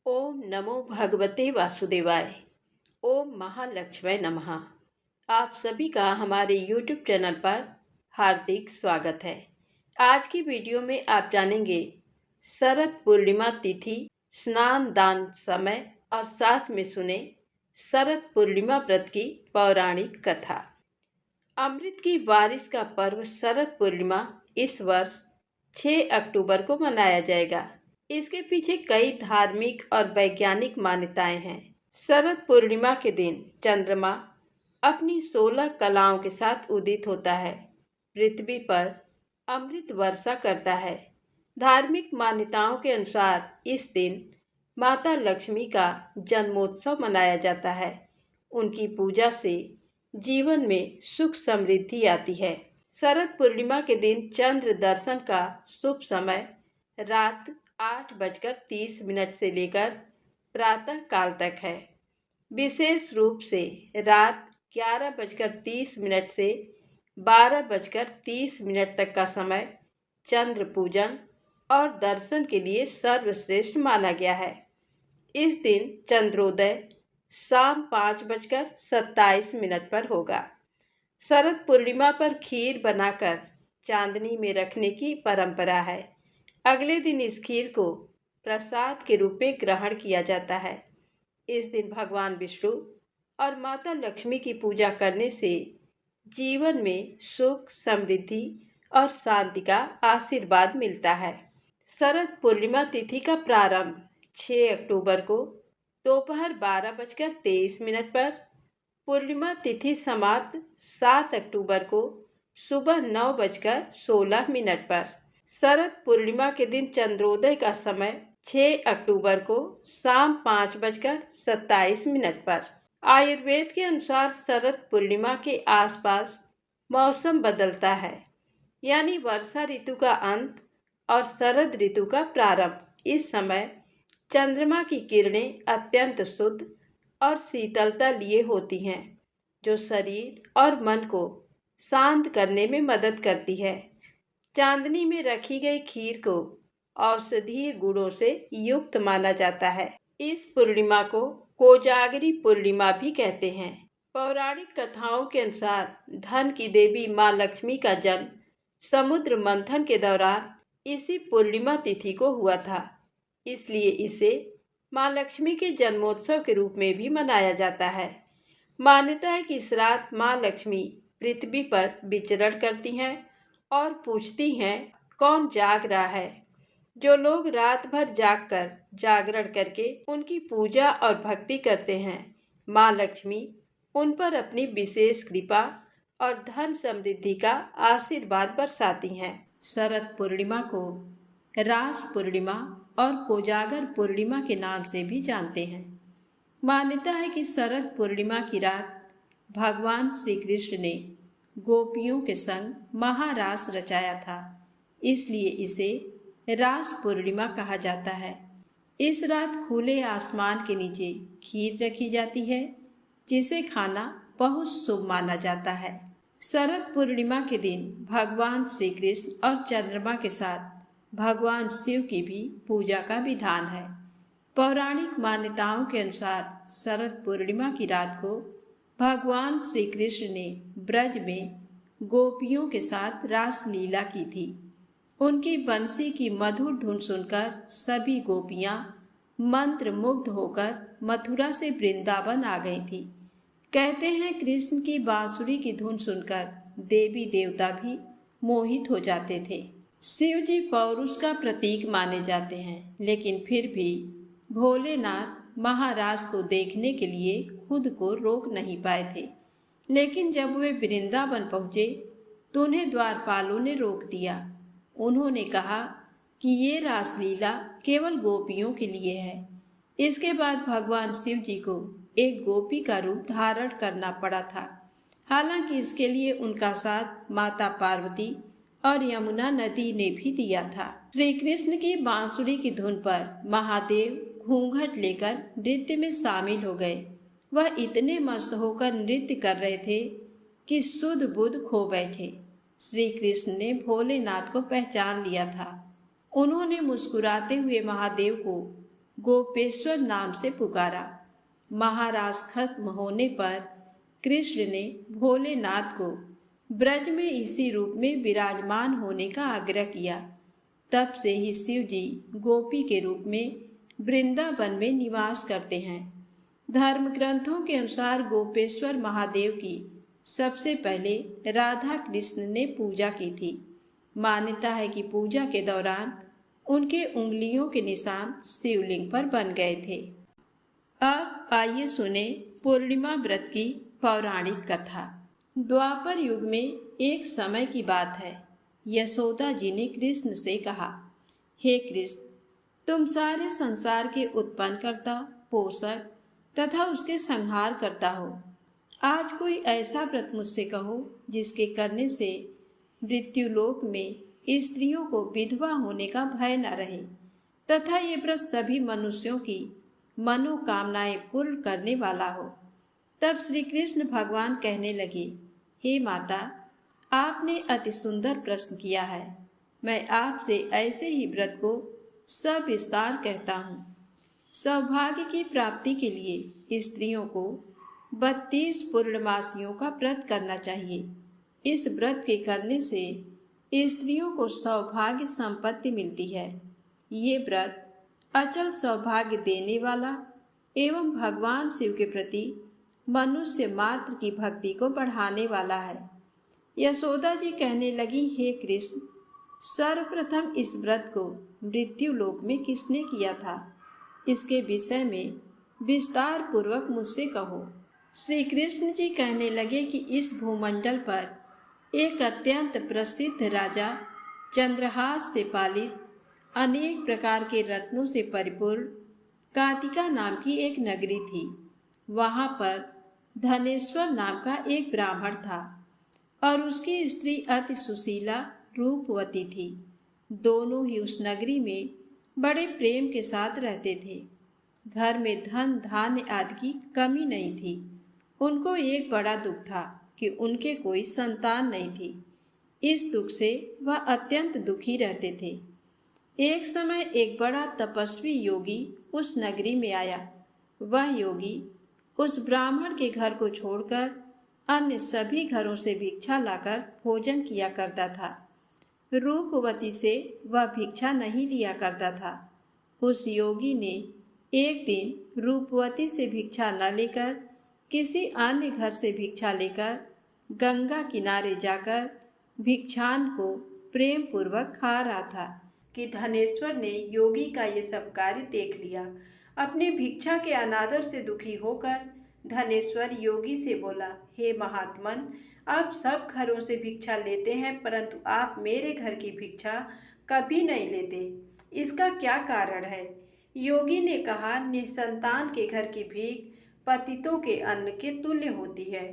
ओम नमो भगवते वासुदेवाय। ओम महालक्ष्मी नमः। आप सभी का हमारे YouTube चैनल पर हार्दिक स्वागत है। आज की वीडियो में आप जानेंगे शरद पूर्णिमा तिथि, स्नान दान समय और साथ में सुने शरद पूर्णिमा व्रत की पौराणिक कथा। अमृत की बारिश का पर्व शरद पूर्णिमा इस वर्ष 6 अक्टूबर को मनाया जाएगा। इसके पीछे कई धार्मिक और वैज्ञानिक मान्यताएं हैं। शरद पूर्णिमा के दिन चंद्रमा अपनी 16 कलाओं के साथ उदित होता है, पृथ्वी पर अमृत वर्षा करता है। धार्मिक मान्यताओं के अनुसार इस दिन माता लक्ष्मी का जन्मोत्सव मनाया जाता है। उनकी पूजा से जीवन में सुख समृद्धि आती है। शरद पूर्णिमा के दिन चंद्र दर्शन का शुभ समय रात 8:30 से लेकर प्रातः काल तक है। विशेष रूप से रात 11:30 से 12:30 तक का समय चंद्र पूजन और दर्शन के लिए सर्वश्रेष्ठ माना गया है। इस दिन चंद्रोदय शाम 5:27 पर होगा। शरद पूर्णिमा पर खीर बनाकर चांदनी में रखने की परंपरा है। अगले दिन इस खीर को प्रसाद के रूप में ग्रहण किया जाता है। इस दिन भगवान विष्णु और माता लक्ष्मी की पूजा करने से जीवन में सुख, समृद्धि और शांति का आशीर्वाद मिलता है। शरद पूर्णिमा तिथि का प्रारंभ 6 अक्टूबर को दोपहर 12:23 पर, पूर्णिमा तिथि समाप्त 7 अक्टूबर को सुबह 9:16 पर। शरद पूर्णिमा के दिन चंद्रोदय का समय 6 अक्टूबर को शाम 5:27 पर। आयुर्वेद के अनुसार शरद पूर्णिमा के आसपास मौसम बदलता है, यानी वर्षा ऋतु का अंत और शरद ऋतु का प्रारंभ। इस समय चंद्रमा की किरणें अत्यंत शुद्ध और शीतलता लिए होती हैं, जो शरीर और मन को शांत करने में मदद करती है। चांदनी में रखी गई खीर को औषधीय गुणों से युक्त माना जाता है। इस पूर्णिमा को कोजागरी पूर्णिमा भी कहते हैं। पौराणिक कथाओं के अनुसार धन की देवी माँ लक्ष्मी का जन्म समुद्र मंथन के दौरान इसी पूर्णिमा तिथि को हुआ था, इसलिए इसे माँ लक्ष्मी के जन्मोत्सव के रूप में भी मनाया जाता है। मान्यता है कि इस रात माँ लक्ष्मी पृथ्वी पर विचरण करती हैं और पूछती हैं, कौन जाग रहा है। जो लोग रात भर जागकर जागरण करके उनकी पूजा और भक्ति करते हैं, माँ लक्ष्मी उन पर अपनी विशेष कृपा और धन समृद्धि का आशीर्वाद बरसाती हैं। शरद पूर्णिमा को रास पूर्णिमा और कोजागर पूर्णिमा के नाम से भी जानते हैं। मान्यता है कि शरद पूर्णिमा की रात भगवान श्री कृष्ण ने गोपियों के संग महारास रचाया था, इसलिए इसे रास पूर्णिमा कहा जाता है। इस रात खुले आसमान के नीचे खीर रखी जाती है, जिसे खाना बहुत शुभ माना जाता है। शरद पूर्णिमा के दिन भगवान श्री कृष्ण और चंद्रमा के साथ भगवान शिव की भी पूजा का विधान है। पौराणिक मान्यताओं के अनुसार शरद पूर्णिमा की रात को भगवान श्री कृष्ण ने ब्रज में गोपियों के साथ रास लीला की थी। उनकी बंसी की मधुर धुन सुनकर सभी गोपियां मंत्र मुग्ध होकर मथुरा से वृंदावन आ गई थी। कहते हैं कृष्ण की बांसुरी की धुन सुनकर देवी देवता भी मोहित हो जाते थे। शिव जी पौरुष का प्रतीक माने जाते हैं, लेकिन फिर भी भोलेनाथ महाराज को देखने के लिए खुद को रोक नहीं पाए थे। लेकिन जब वे वृंदावन पहुँचे तो उन्हें द्वारपालों ने रोक दिया। उन्होंने कहा कि ये रासलीला केवल गोपियों के लिए है। इसके बाद भगवान शिव जी को एक गोपी का रूप धारण करना पड़ा था। हालांकि इसके लिए उनका साथ माता पार्वती और यमुना नदी ने भी दिया था। श्री कृष्ण की बांसुरी की धुन पर महादेव घूंघट लेकर नृत्य में शामिल हो गए। वह इतने मस्त होकर नृत्य कर रहे थे कि सुध बुध खो बैठे। श्री कृष्ण ने भोलेनाथ को पहचान लिया था। उन्होंने मुस्कुराते हुए महादेव को गोपेश्वर नाम से पुकारा। महाराज खत्म होने पर कृष्ण ने भोलेनाथ को ब्रज में इसी रूप में विराजमान होने का आग्रह किया। तब से ही शिव जी गोपी के रूप में वृंदावन में निवास करते हैं। धर्म ग्रंथों के अनुसार गोपेश्वर महादेव की सबसे पहले राधा कृष्ण ने पूजा की थी। मान्यता है कि पूजा के दौरान उनके उंगलियों के निशान शिवलिंग पर बन गए थे। अब आइए सुने पूर्णिमा व्रत की पौराणिक कथा। द्वापर युग में एक समय की बात है। यशोदा जी ने कृष्ण से कहा, हे कृष्ण, तुम सारे संसार के उत्पन्नकर्ता, पोषक तथा उसके संहार करता हो। आज कोई ऐसा व्रत मुझसे कहो जिसके करने से मृत्युलोक में स्त्रियों को विधवा होने का भय न रहे तथा ये व्रत सभी मनुष्यों की मनोकामनाएं पूर्ण करने वाला हो। तब श्री कृष्ण भगवान कहने लगे, हे माता, आपने अति सुंदर प्रश्न किया है। मैं आपसे ऐसे ही व्रत को सविस्तार कहता हूँ। सौभाग्य की प्राप्ति के लिए स्त्रियों को 32 पूर्णमासियों का व्रत करना चाहिए। इस व्रत के करने से स्त्रियों को सौभाग्य संपत्ति मिलती है। ये व्रत अचल सौभाग्य देने वाला एवं भगवान शिव के प्रति मनुष्य मात्र की भक्ति को बढ़ाने वाला है। यशोदा जी कहने लगी, हे कृष्ण, सर्वप्रथम इस व्रत को मृत्यु लोक में किसने किया था, इसके विषय में विस्तार पूर्वक मुझसे कहो। श्री कृष्ण जी कहने लगे कि इस भूमंडल पर एक अत्यंत प्रसिद्ध राजा चंद्रहास से पालित अनेक प्रकार के रत्नों से परिपूर्ण कातिका नाम की एक नगरी थी। वहां पर धनेश्वर नाम का एक ब्राह्मण था और उसकी स्त्री अति सुशीला रूपवती थी। दोनों ही उस नगरी में बड़े प्रेम के साथ रहते थे। घर में धन धान्य आदि की कमी नहीं थी। उनको एक बड़ा दुख था कि उनके कोई संतान नहीं थी। इस दुख से वह अत्यंत दुखी रहते थे। एक समय एक बड़ा तपस्वी योगी उस नगरी में आया। वह योगी उस ब्राह्मण के घर को छोड़कर अन्य सभी घरों से भिक्षा लाकर भोजन किया करता था। रूपवती से वह भिक्षा नहीं लिया करता था। उस योगी ने एक दिन रूपवती से भिक्षा न लेकर किसी अन्य घर से भिक्षा लेकर गंगा किनारे जाकर भिक्षान को प्रेम पूर्वक खा रहा था कि धनेश्वर ने योगी का ये सब कार्य देख लिया। अपने भिक्षा के अनादर से दुखी होकर धनेश्वर योगी से बोला, हे महात्मन, आप सब घरों से भिक्षा लेते हैं परंतु आप मेरे घर की भिक्षा कभी नहीं लेते। इसका क्या कारण है? योगी ने कहा, निसंतान के घर की भीख पतितों के अन्न के तुल्य होती है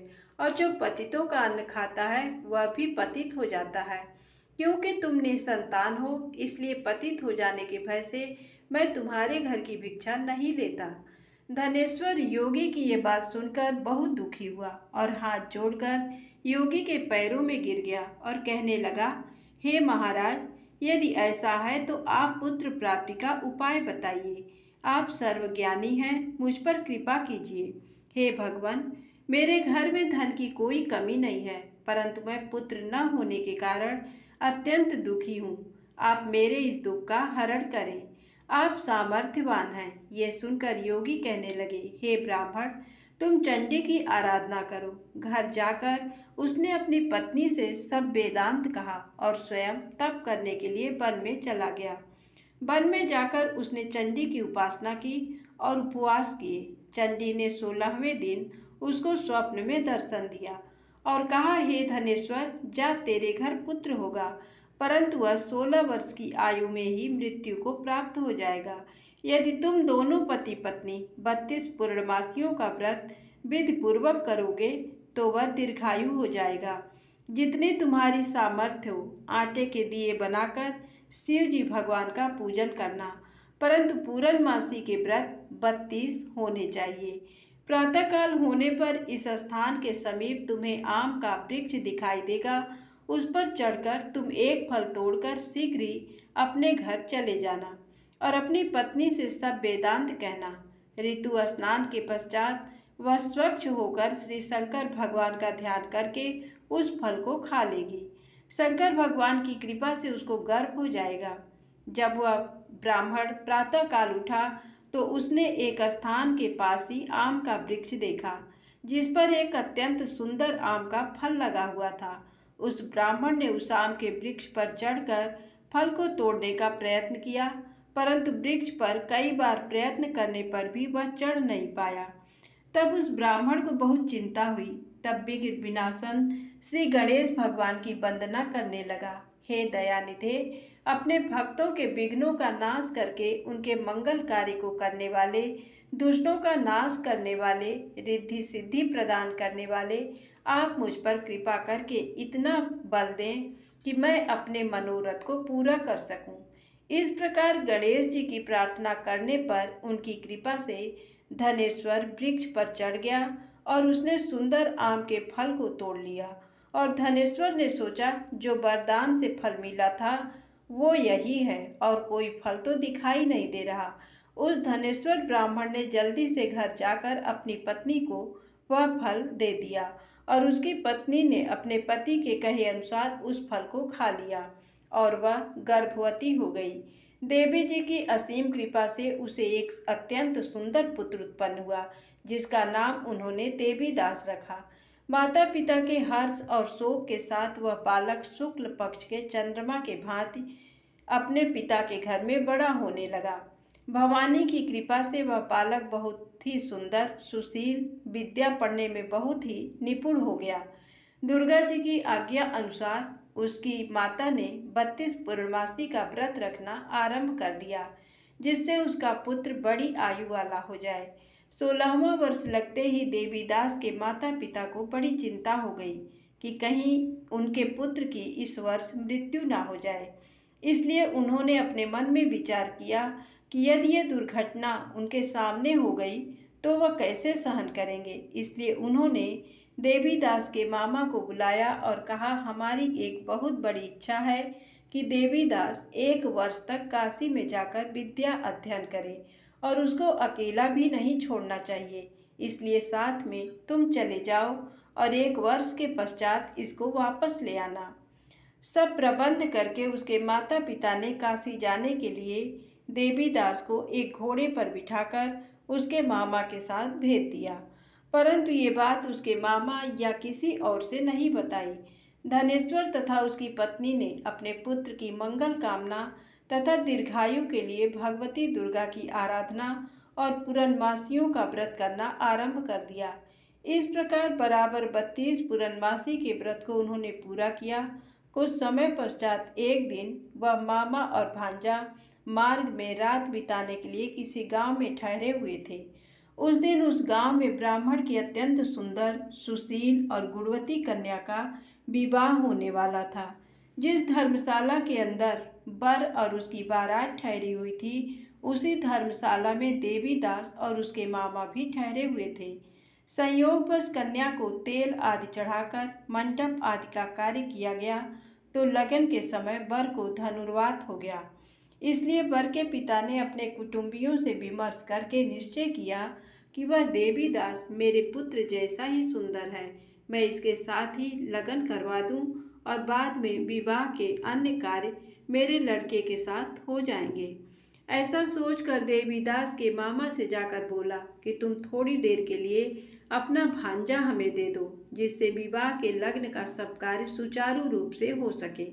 और जो पतितों का अन्न खाता है वह भी पतित हो जाता है। क्योंकि तुम निसंतान हो इसलिए पतित हो जाने के भय से मैं तुम्हारे घर की भिक्षा नहीं लेता। धनेश्वर योगी की ये बात सुनकर बहुत दुखी हुआ और हाथ जोड़कर योगी के पैरों में गिर गया और कहने लगा, हे महाराज, यदि ऐसा है तो आप पुत्र प्राप्ति का उपाय बताइए। आप सर्वज्ञानी हैं, मुझ पर कृपा कीजिए। हे भगवान, मेरे घर में धन की कोई कमी नहीं है परंतु मैं पुत्र न होने के कारण अत्यंत दुखी हूँ। आप मेरे इस दुख का हरण करें। आप सामर्थ्यवान हैं। ये सुनकर योगी कहने लगे, हे ब्राह्मण, तुम चंडी की आराधना करो। घर जाकर उसने अपनी पत्नी से सब वेदांत कहा और स्वयं तप करने के लिए वन में चला गया। वन में जाकर उसने चंडी की उपासना की और उपवास किए। चंडी ने 16वें दिन उसको स्वप्न में दर्शन दिया और कहा, हे धनेश्वर, जा, तेरे घर पुत्र होगा परंतु वह 16 वर्ष की आयु में ही मृत्यु को प्राप्त हो जाएगा। यदि तुम दोनों पति पत्नी 32 पूर्णमासियों का व्रत विधि पूर्वक करोगे तो वह दीर्घायु हो जाएगा। जितने तुम्हारी सामर्थ्य हो आटे के दिए बनाकर शिव जी भगवान का पूजन करना, परंतु पूर्णमासी के व्रत 32 होने चाहिए। प्रातःकाल होने पर इस स्थान के समीप तुम्हें आम का वृक्ष दिखाई देगा। उस पर चढ़कर तुम एक फल तोड़कर शीघ्र ही अपने घर चले जाना। और अपनी पत्नी से सब वेदांत कहना। ऋतु स्नान के पश्चात वह स्वच्छ होकर श्री शंकर भगवान का ध्यान करके उस फल को खा लेगी। शंकर भगवान की कृपा से उसको गर्भ हो जाएगा। जब वह ब्राह्मण प्रातःकाल उठा तो उसने एक स्थान के पास ही आम का वृक्ष देखा, जिस पर एक अत्यंत सुंदर आम का फल लगा हुआ था। उस ब्राह्मण ने उस आम के वृक्ष पर चढ़कर फल को तोड़ने का प्रयत्न किया, परंतु वृक्ष पर कई बार प्रयत्न करने पर भी वह चढ़ नहीं पाया। तब उस ब्राह्मण को बहुत चिंता हुई। तब विघ्न विनाशन श्री गणेश भगवान की वंदना करने लगा। हे दयानिधे, अपने भक्तों के विघ्नों का नाश करके उनके मंगल कार्य को करने वाले, दुष्टों का नाश करने वाले, रिद्धि सिद्धि प्रदान करने वाले, आप मुझ पर कृपा करके इतना बल दें कि मैं अपने मनोरथ को पूरा कर सकूं। इस प्रकार गणेश जी की प्रार्थना करने पर उनकी कृपा से धनेश्वर वृक्ष पर चढ़ गया और उसने सुंदर आम के फल को तोड़ लिया। और धनेश्वर ने सोचा, जो वरदान से फल मिला था वो यही है और कोई फल तो दिखाई नहीं दे रहा। उस धनेश्वर ब्राह्मण ने जल्दी से घर जाकर अपनी पत्नी को वह फल दे दिया और उसकी पत्नी ने अपने पति के कहे अनुसार उस फल को खा लिया और वह गर्भवती हो गई। देवी जी की असीम कृपा से उसे एक अत्यंत सुंदर पुत्र उत्पन्न हुआ, जिसका नाम उन्होंने देवीदास रखा। माता पिता के हर्ष और शोक के साथ वह बालक शुक्ल पक्ष के चंद्रमा के भांति अपने पिता के घर में बड़ा होने लगा। भवानी की कृपा से वह बालक बहुत ही सुंदर, सुशील, विद्या पढ़ने में बहुत ही निपुण हो गया। दुर्गा जी की आज्ञा अनुसार उसकी माता ने 32 पूर्णमासी का व्रत रखना आरंभ कर दिया, जिससे उसका पुत्र बड़ी आयु वाला हो जाए। 16वां वर्ष लगते ही देवीदास के माता पिता को बड़ी चिंता हो गई कि कहीं उनके पुत्र की इस वर्ष मृत्यु ना हो जाए। इसलिए उन्होंने अपने मन में विचार किया कि यदि ये दुर्घटना उनके सामने हो गई तो वह कैसे सहन करेंगे। इसलिए उन्होंने देवीदास के मामा को बुलाया और कहा, हमारी एक बहुत बड़ी इच्छा है कि देवीदास 1 वर्ष तक काशी में जाकर विद्या अध्ययन करे और उसको अकेला भी नहीं छोड़ना चाहिए। इसलिए साथ में तुम चले जाओ और 1 वर्ष के पश्चात इसको वापस ले आना। सब प्रबंध करके उसके माता पिता ने काशी जाने के लिए देवीदास को एक घोड़े पर बिठाकर उसके मामा के साथ भेज दिया, परंतु ये बात उसके मामा या किसी और से नहीं बताई। धनेश्वर तथा उसकी पत्नी ने अपने पुत्र की मंगल कामना तथा दीर्घायु के लिए भगवती दुर्गा की आराधना और पूर्णमासियों का व्रत करना आरंभ कर दिया। इस प्रकार बराबर 32 पूर्णमासी के व्रत को उन्होंने पूरा किया। कुछ समय पश्चात एक दिन वह मामा और भांजा मार्ग में रात बिताने के लिए किसी गांव में ठहरे हुए थे। उस दिन उस गांव में ब्राह्मण की अत्यंत सुंदर, सुशील और गुणवती कन्या का विवाह होने वाला था। जिस धर्मशाला के अंदर वर और उसकी बारात ठहरी हुई थी, उसी धर्मशाला में देवीदास और उसके मामा भी ठहरे हुए थे। संयोगवश कन्या को तेल आदि चढ़ाकर मंडप आदि का कार्य किया गया तो लगन के समय वर को धनुर्वात हो गया। इसलिए वर के पिता ने अपने कुटुंबियों से विमर्श करके निश्चय किया कि वह देवीदास मेरे पुत्र जैसा ही सुंदर है, मैं इसके साथ ही लगन करवा दूं और बाद में विवाह के अन्य कार्य मेरे लड़के के साथ हो जाएंगे। ऐसा सोचकर देवीदास के मामा से जाकर बोला कि तुम थोड़ी देर के लिए अपना भांजा हमें दे दो, जिससे विवाह के लग्न का सब कार्य सुचारू रूप से हो सके।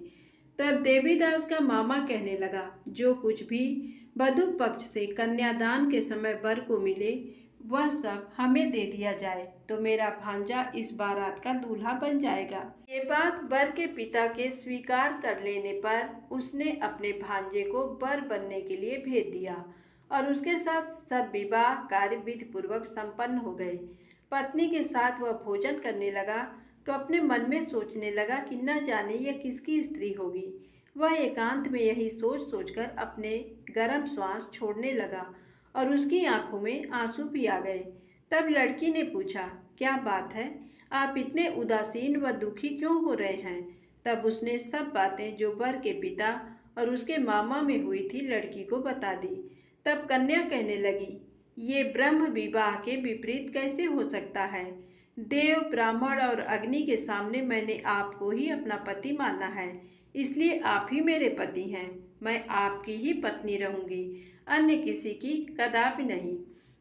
तब देवीदास का मामा कहने लगा, जो कुछ भी वधू पक्ष से कन्यादान के समय वर को मिले वह सब हमें दे दिया जाए तो मेरा भांजा इस बारात का दूल्हा बन जाएगा। ये बात वर के पिता के स्वीकार कर लेने पर उसने अपने भांजे को वर बनने के लिए भेज दिया और उसके साथ सब विवाह कार्य विधि पूर्वक संपन्न हो गए। पत्नी के साथ वह भोजन करने लगा तो अपने मन में सोचने लगा कि न जाने यह किसकी स्त्री होगी। वह एकांत में यही सोच सोचकर अपने गर्म श्वास छोड़ने लगा और उसकी आंखों में आंसू भी आ गए। तब लड़की ने पूछा, क्या बात है, आप इतने उदासीन व दुखी क्यों हो रहे हैं? तब उसने सब बातें जो वर के पिता और उसके मामा में हुई थी लड़की को बता दी। तब कन्या कहने लगी, ये ब्रह्म विवाह के विपरीत कैसे हो सकता है? देव, ब्राह्मण और अग्नि के सामने मैंने आपको ही अपना पति माना है, इसलिए आप ही मेरे पति हैं। मैं आपकी ही पत्नी रहूंगी, अन्य किसी की कदापि नहीं।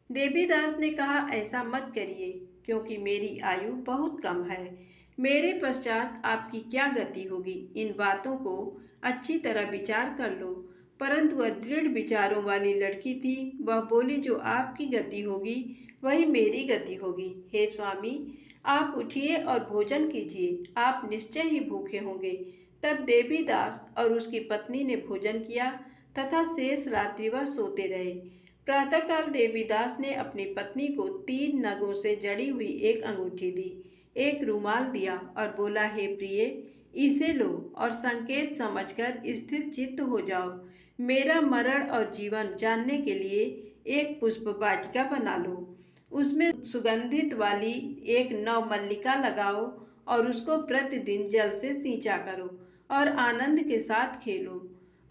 देवीदास ने कहा, ऐसा मत करिए, क्योंकि मेरी आयु बहुत कम है। मेरे पश्चात आपकी क्या गति होगी, इन बातों को अच्छी तरह विचार कर लो। परंतु वह दृढ़ विचारों वाली लड़की थी। वह बोली, जो आपकी गति होगी वही मेरी गति होगी। हे स्वामी, आप उठिए और भोजन कीजिए, आप निश्चय ही भूखे होंगे। तब देवीदास और उसकी पत्नी ने भोजन किया तथा शेष रात्रि वह सोते रहे। प्रातःकाल देवीदास ने अपनी पत्नी को 3 नगों से जड़ी हुई एक अंगूठी दी, एक रुमाल दिया और बोला, हे प्रिय, इसे लो और संकेत समझकर स्थिर चित्त हो जाओ। मेरा मरण और जीवन जानने के लिए एक पुष्प वाटिका बना लो, उसमें सुगंधित वाली एक नवमल्लिका लगाओ और उसको प्रतिदिन जल से सींचा करो और आनंद के साथ खेलो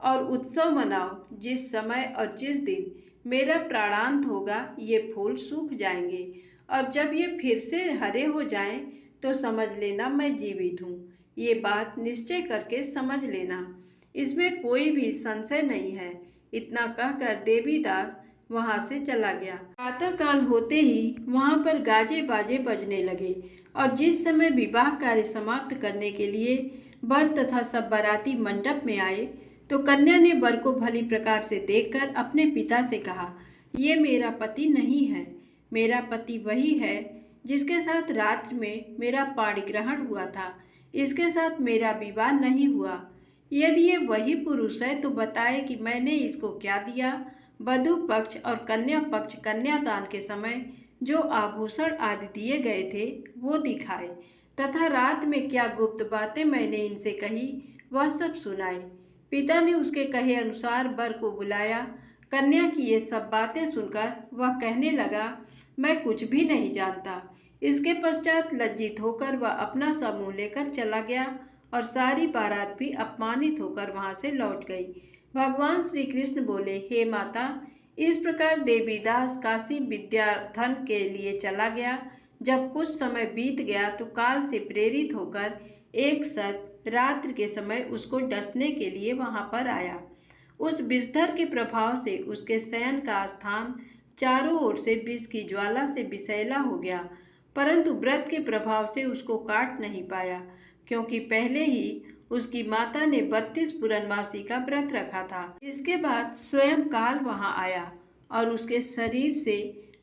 और उत्सव मनाओ। जिस समय और जिस दिन मेरा प्राणांत होगा ये फूल सूख जाएंगे, और जब ये फिर से हरे हो जाएं तो समझ लेना मैं जीवित हूँ। ये बात निश्चय करके समझ लेना, इसमें कोई भी संशय नहीं है। इतना कहकर देवीदास वहां से चला गया। प्रातःकाल होते ही वहां पर गाजे बाजे बजने लगे, और जिस समय विवाह कार्य समाप्त करने के लिए वर तथा सब बाराती मंडप में आए तो कन्या ने वर को भली प्रकार से देखकर अपने पिता से कहा, ये मेरा पति नहीं है। मेरा पति वही है जिसके साथ रात्रि में मेरा पाणिग्रहण हुआ था, इसके साथ मेरा विवाह नहीं हुआ। यदि ये वही पुरुष है तो बताए कि मैंने इसको क्या दिया। वधु पक्ष और कन्या पक्ष कन्यादान के समय जो आभूषण आदि दिए गए थे वो दिखाए, तथा रात में क्या गुप्त बातें मैंने इनसे कही वह सब सुनाई। पिता ने उसके कहे अनुसार वर को बुलाया। कन्या की ये सब बातें सुनकर वह कहने लगा, मैं कुछ भी नहीं जानता। इसके पश्चात लज्जित होकर वह अपना समूह लेकर चला गया और सारी बारात भी अपमानित होकर वहां से लौट गई। भगवान श्री कृष्ण बोले, हे माता, इस प्रकार देवीदास काशी विद्याधन के लिए चला गया। जब कुछ समय बीत गया तो काल से प्रेरित होकर एक सर्प रात्रि के समय उसको डसने के लिए वहां पर आया। उस विषधर के प्रभाव से उसके शयन का स्थान चारों ओर से विष की ज्वाला से विषैला हो गया, परंतु व्रत के प्रभाव से उसको काट नहीं पाया, क्योंकि पहले ही उसकी माता ने 32 पूर्णमासी का व्रत रखा था। इसके बाद स्वयं काल वहां आया और उसके शरीर से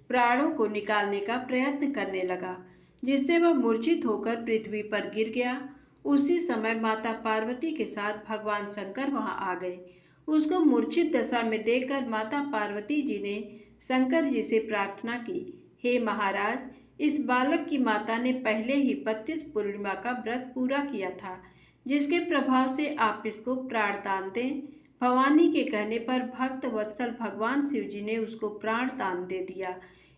प्राणों को निकालने का प्रयत्न करने लगा, जिससे वह मूर्छित होकर पृथ्वी पर गिर गया। उसी समय माता पार्वती के साथ भगवान शंकर वहां आ गए। उसको मूर्छित दशा में देखकर माता पार्वती जी ने शंकर जी से प्रार्थना की, हे महाराज, इस बालक की माता ने पहले ही 32 पूर्णिमा का व्रत पूरा किया था, जिसके प्रभाव से आप इसको प्राणदान दें। भवानी के कहने पर भक्त वत्सल भगवान शिव जी ने उसको प्राणदान दे दिया।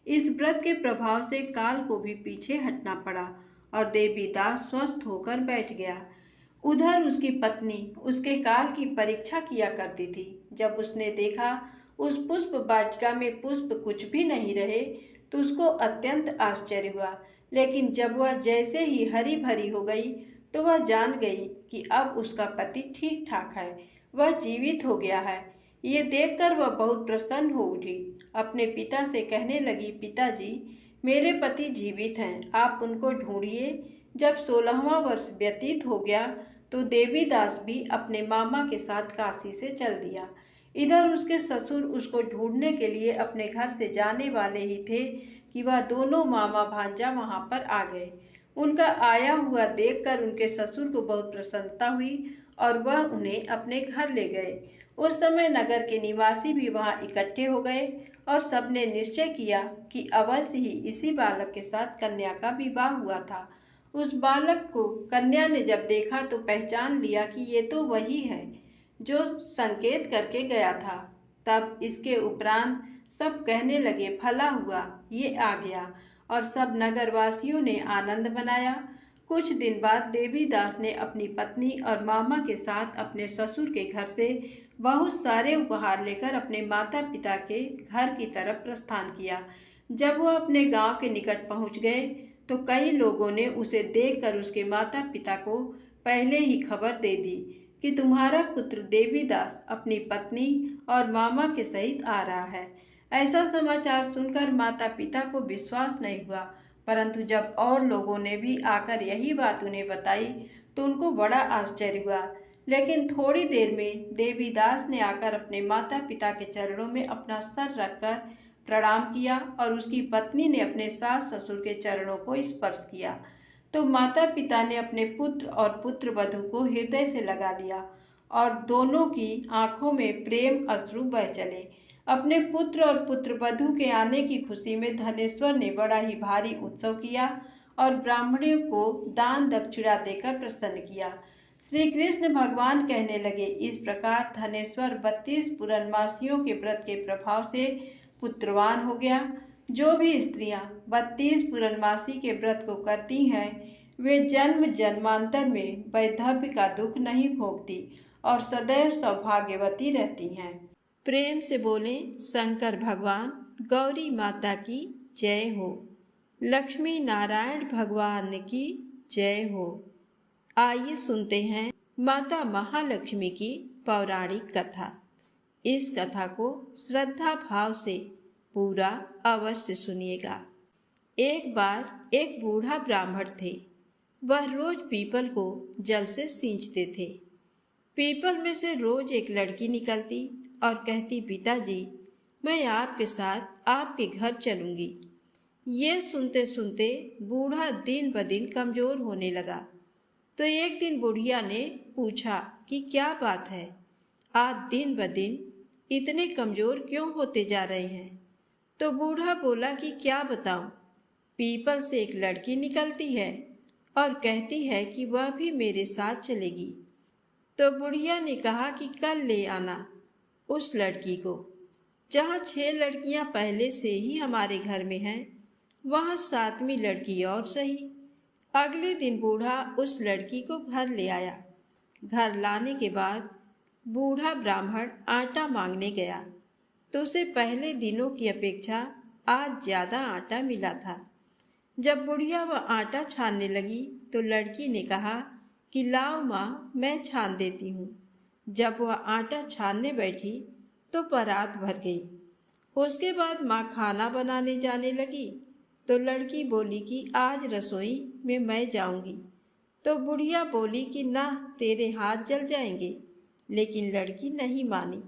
इस व्रत के प्रभाव से काल को भी पीछे हटना पड़ा और देवीदास स्वस्थ होकर बैठ गया। उधर उसकी पत्नी उसके काल की परीक्षा किया करती थी। जब उसने देखा उस पुष्प वाटिका में पुष्प कुछ भी नहीं रहे तो उसको अत्यंत आश्चर्य हुआ, लेकिन जब वह जैसे ही हरी भरी हो गई तो वह जान गई कि अब उसका पति ठीक ठाक है, वह जीवित हो गया है। ये देखकर वह बहुत प्रसन्न हो उठी। अपने पिता से कहने लगी, पिताजी, मेरे पति जीवित हैं, आप उनको ढूंढिए। जब 16वां वर्ष व्यतीत हो गया तो देवीदास भी अपने मामा के साथ काशी से चल दिया। इधर उसके ससुर उसको ढूंढने के लिए अपने घर से जाने वाले ही थे कि वह दोनों मामा भांजा वहां पर आ गए। उनका आया हुआ देखकर उनके ससुर को बहुत प्रसन्नता हुई और वह उन्हें अपने घर ले गए। उस समय नगर के निवासी भी वहां इकट्ठे हो गए और सबने निश्चय किया कि अवश्य ही इसी बालक के साथ कन्या का विवाह हुआ था। उस बालक को कन्या ने जब देखा तो पहचान लिया कि ये तो वही है जो संकेत करके गया था। तब इसके उपरांत सब कहने लगे, भला हुआ ये आ गया, और सब नगरवासियों ने आनंद मनाया। कुछ दिन बाद देवीदास ने अपनी पत्नी और मामा के साथ अपने ससुर के घर से बहुत सारे उपहार लेकर अपने माता पिता के घर की तरफ प्रस्थान किया। जब वह अपने गांव के निकट पहुंच गए तो कई लोगों ने उसे देखकर उसके माता पिता को पहले ही खबर दे दी कि तुम्हारा पुत्र देवीदास अपनी पत्नी और मामा के सहित आ रहा है। ऐसा समाचार सुनकर माता पिता को विश्वास नहीं हुआ, परंतु जब और लोगों ने भी आकर यही बात उन्हें बताई तो उनको बड़ा आश्चर्य हुआ। लेकिन थोड़ी देर में देवीदास ने आकर अपने माता पिता के चरणों में अपना सर रखकर प्रणाम किया और उसकी पत्नी ने अपने सास ससुर के चरणों को स्पर्श किया तो माता पिता ने अपने पुत्र और पुत्र वधू को हृदय से लगा लिया और दोनों की आंखों में प्रेम अश्रु बह चले। अपने पुत्र और पुत्र वधू के आने की खुशी में धनेश्वर ने बड़ा ही भारी उत्सव किया और ब्राह्मणों को दान दक्षिणा देकर प्रसन्न किया। श्री कृष्ण भगवान कहने लगे, इस प्रकार धनेश्वर 32 पूर्णमासियों के व्रत के प्रभाव से पुत्रवान हो गया। जो भी स्त्रियां 32 पूर्णमासी के व्रत को करती हैं वे जन्म जन्मांतर में वैधव्य का दुख नहीं भोगती और सदैव सौभाग्यवती रहती हैं। प्रेम से बोले शंकर भगवान गौरी माता की जय हो, लक्ष्मी नारायण भगवान की जय हो। आइए सुनते हैं माता महालक्ष्मी की पौराणिक कथा। इस कथा को श्रद्धा भाव से पूरा अवश्य सुनिएगा। एक बार एक बूढ़ा ब्राह्मण थे। वह रोज पीपल को जल से सींचते थे। पीपल में से रोज एक लड़की निकलती और कहती, पिताजी मैं आपके साथ आपके घर चलूंगी। ये सुनते सुनते बूढ़ा दिन ब दिन कमजोर होने लगा। तो एक दिन बुढ़िया ने पूछा कि क्या बात है, आप दिन ब दिन इतने कमजोर क्यों होते जा रहे हैं? तो बूढ़ा बोला कि क्या बताऊं, पीपल से एक लड़की निकलती है और कहती है कि वह भी मेरे साथ चलेगी। तो बुढ़िया ने कहा कि कल ले आना उस लड़की को। जहाँ 6 लड़कियां पहले से ही हमारे घर में हैं, वहाँ 7वीं लड़की और सही। अगले दिन बूढ़ा उस लड़की को घर ले आया। घर लाने के बाद बूढ़ा ब्राह्मण आटा मांगने गया तो उसे पहले दिनों की अपेक्षा आज ज़्यादा आटा मिला था। जब बुढ़िया वह आटा छानने लगी तो लड़की ने कहा कि लाओ माँ, मैं छान देती हूँ। जब वह आटा छानने बैठी तो परात भर गई। उसके बाद माँ खाना बनाने जाने लगी तो लड़की बोली कि आज रसोई में मैं जाऊंगी। तो बुढ़िया बोली कि ना, तेरे हाथ जल जाएंगे। लेकिन लड़की नहीं मानी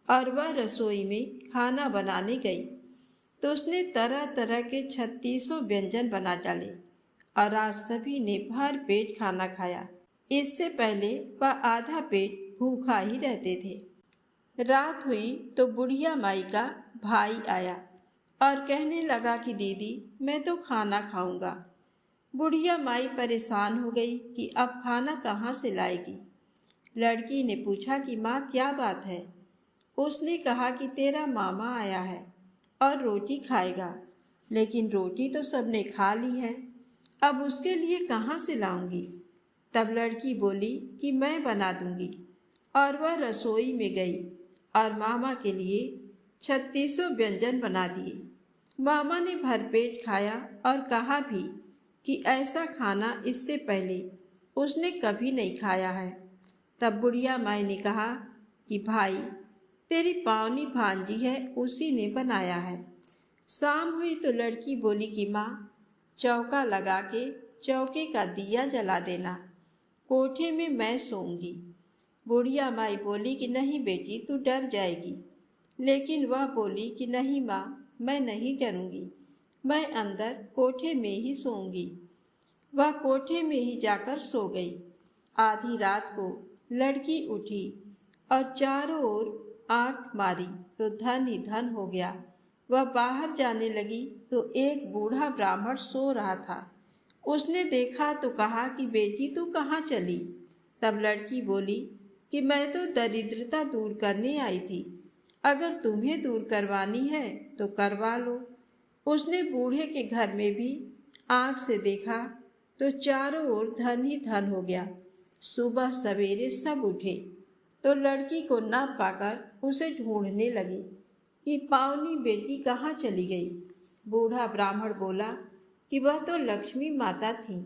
और वह रसोई में खाना बनाने गई तो उसने तरह तरह के 36 व्यंजन बना डाले और आज सभी ने भर पेट खाना खाया। इससे पहले वह आधा पेट भूखा ही रहते थे। रात हुई तो बुढ़िया माई का भाई आया और कहने लगा कि दीदी मैं तो खाना खाऊंगा। बुढ़िया माई परेशान हो गई कि अब खाना कहाँ से लाएगी। लड़की ने पूछा कि माँ क्या बात है? उसने कहा कि तेरा मामा आया है और रोटी खाएगा, लेकिन रोटी तो सबने खा ली है, अब उसके लिए कहाँ से लाऊंगी? तब लड़की बोली कि मैं बना दूंगी और वह रसोई में गई और मामा के लिए 36 व्यंजन बना दिए। मामा ने भरपेट खाया और कहा भी कि ऐसा खाना इससे पहले उसने कभी नहीं खाया है। तब बुढ़िया माई ने कहा कि भाई तेरी पावनी भांजी है, उसी ने बनाया है। शाम हुई तो लड़की बोली कि माँ चौका लगा के चौके का दिया जला देना, कोठे में मैं सोऊंगी। बुढ़िया माई बोली कि नहीं बेटी तू डर जाएगी। लेकिन वह बोली कि नहीं माँ, मैं नहीं डरूंगी, मैं अंदर कोठे में ही सोऊंगी। वह कोठे में ही जाकर सो गई। आधी रात को लड़की उठी और चारों ओर आंख मारी तो धन ही धन हो गया। वह बाहर जाने लगी तो एक बूढ़ा ब्राह्मण सो रहा था। उसने देखा तो कहा कि बेटी तू कहाँ चली? तब लड़की बोली कि मैं तो दरिद्रता दूर करने आई थी, अगर तुम्हें दूर करवानी है तो करवा लो। उसने बूढ़े के घर में भी आँख से देखा तो चारों ओर धन ही धन हो गया। सुबह सवेरे सब उठे तो लड़की को न पाकर उसे ढूंढने लगे कि पावनी बेटी कहाँ चली गई। बूढ़ा ब्राह्मण बोला कि वह तो लक्ष्मी माता थी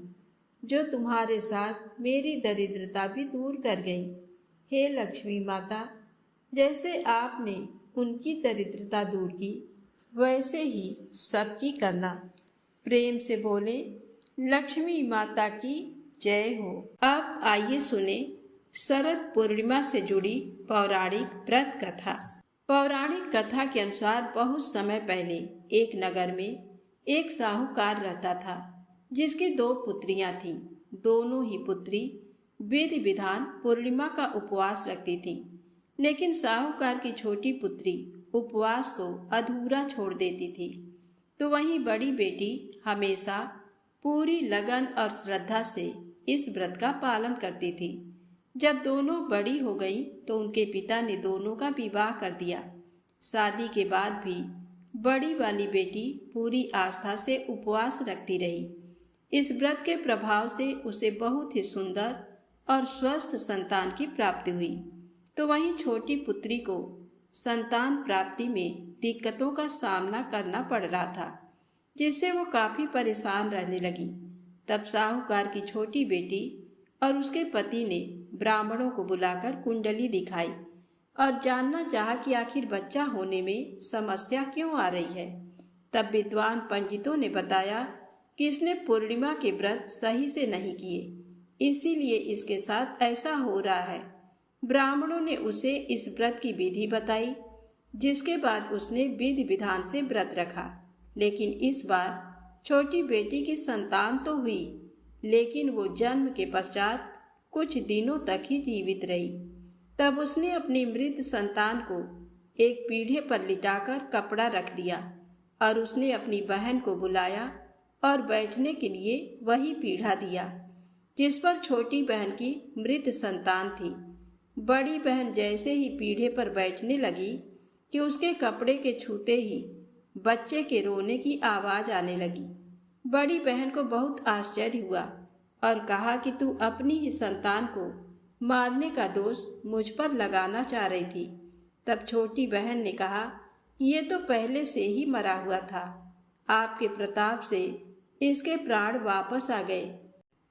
जो तुम्हारे साथ मेरी दरिद्रता भी दूर कर गई। हे लक्ष्मी माता, जैसे आपने उनकी दरिद्रता दूर की वैसे ही सबकी करना। प्रेम से बोले लक्ष्मी माता की जय हो। अब आइए सुने शरद पूर्णिमा से जुड़ी पौराणिक व्रत कथा। पौराणिक कथा के अनुसार बहुत समय पहले एक नगर में एक साहूकार रहता था जिसकी 2 पुत्रियां थीं। दोनों ही पुत्री विधि विधान पूर्णिमा का उपवास रखती थीं, लेकिन साहूकार की छोटी पुत्री उपवास को अधूरा छोड़ देती थी, तो वहीं बड़ी बेटी हमेशा पूरी लगन और श्रद्धा से इस व्रत का पालन करती थी। जब दोनों बड़ी हो गईं, तो उनके पिता ने दोनों का विवाह कर दिया। शादी के बाद भी बड़ी वाली बेटी पूरी आस्था से उपवास रखती रही। इस व्रत के प्रभाव से उसे बहुत ही सुंदर और स्वस्थ संतान की प्राप्ति हुई। तो वहीं छोटी पुत्री को संतान प्राप्ति में दिक्कतों का सामना करना पड़ रहा था, जिससे वो काफी परेशान रहने लगी। तब साहूकार की छोटी बेटी और उसके पति ने ब्राह्मणों को बुलाकर कुंडली दिखाई और जानना चाहा कि आखिर बच्चा होने में समस्या क्यों आ रही है। तब विद्वान पंडितों ने बताया कि इसने पूर्णिमा के व्रत सही से नहीं किए, इसीलिए इसके साथ ऐसा हो रहा है। ब्राह्मणों ने उसे इस व्रत की विधि बताई, जिसके बाद उसने विधि विधान से व्रत रखा। लेकिन इस बार छोटी बेटी की संतान तो हुई, लेकिन वो जन्म के पश्चात कुछ दिनों तक ही जीवित रही। तब उसने अपनी मृत संतान को एक पीढ़े पर लिटाकर कपड़ा रख दिया और उसने अपनी बहन को बुलाया और बैठने के लिए वही पीढ़ा दिया जिस पर छोटी बहन की मृत संतान थी। बड़ी बहन जैसे ही पीढ़े पर बैठने लगी कि उसके कपड़े के छूते ही बच्चे के रोने की आवाज आने लगी। बड़ी बहन को बहुत आश्चर्य हुआ और कहा कि तू अपनी ही संतान को मारने का दोष मुझ पर लगाना चाह रही थी। तब छोटी बहन ने कहा, ये तो पहले से ही मरा हुआ था, आपके प्रताप से इसके प्राण वापस आ गए।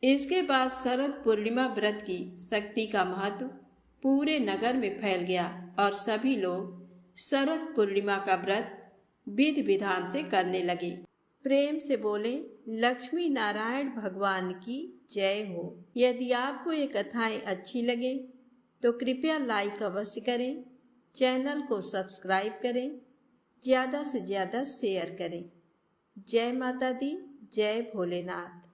इसके बाद शरद पूर्णिमा व्रत की शक्ति का महत्व पूरे नगर में फैल गया और सभी लोग शरद पूर्णिमा का व्रत विधि विधान से करने लगे। प्रेम से बोले लक्ष्मी नारायण भगवान की जय हो। यदि आपको ये कथाएं अच्छी लगे तो कृपया लाइक अवश्य करें, चैनल को सब्सक्राइब करें, ज़्यादा से ज़्यादा शेयर करें। जय माता दी, जय भोलेनाथ।